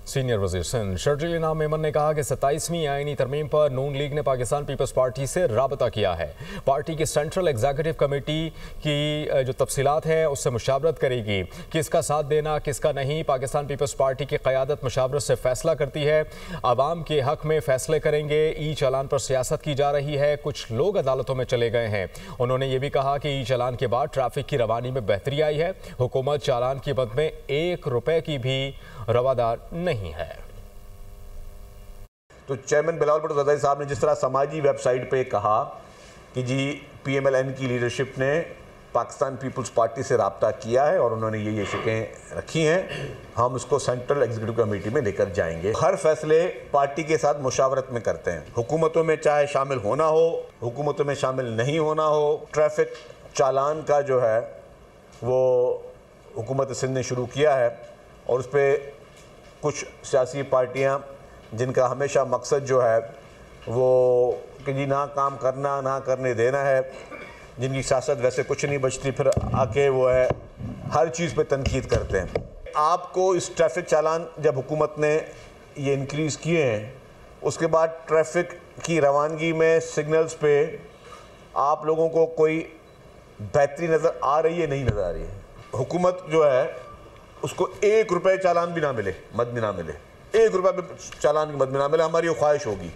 Senior वज़ीर सिंध शर्जील इनाम मेमन ने कहा कि 27वीं आईनी तरमीम पर नून लीग ने पाकिस्तान पीपल्स पार्टी से राबता किया है। पार्टी की सेंट्रल एग्जीक्यूटिव कमेटी की जो तफसीलात है उससे मुशावरत करेगी। किसका साथ देना किसका नहीं, पाकिस्तान पीपल्स पार्टी की क़यादत मुशावरत से फैसला करती है। आवाम के हक में फैसले करेंगे। ई चालान पर सियासत की जा रही है, कुछ लोग अदालतों में चले गए हैं। उन्होंने ये भी कहा कि ई चालान के बाद ट्रैफिक की रवानी में बेहतरी आई है। हुकूमत चालान की मद में 1 रुपए की भी रवादार नहीं है। तो चेयरमैन बिलावल भुट्टो ज़रदारी साहब ने जिस तरह समाजी वेबसाइट पे कहा कि जी PMLN की लीडरशिप ने पाकिस्तान पीपल्स पार्टी से रब्ता किया है और उन्होंने ये शिकायतें रखी हैं, हम उसको सेंट्रल एग्जीक्यूटिव कमेटी में लेकर जाएंगे। हर फैसले पार्टी के साथ मुशावरत में करते हैं। हुकूमतों में चाहे शामिल होना हो, हुकूमतों में शामिल नहीं होना हो। ट्रैफिक चालान का जो है वो हुकूमत सिंध ने शुरू किया है और उस पर कुछ सियासी पार्टियां जिनका हमेशा मकसद जो है वो कि जी ना काम करना ना करने देना है, जिनकी सियासत वैसे कुछ नहीं बचती, फिर आके वो है हर चीज़ पे तनकीद करते हैं। आपको इस ट्रैफिक चालान जब हुकूमत ने ये इंक्रीज़ किए हैं, उसके बाद ट्रैफिक की रवानगी में सिग्नल्स पे आप लोगों को कोई बेहतरी नज़र आ रही है? नहीं नज़र आ रही है। हुकूमत जो है उसको 1 रुपए चालान भी ना मिले, मद भी ना मिले, 1 रुपये चालान की मद भी ना मिले, हमारी वो ख्वाहिश होगी।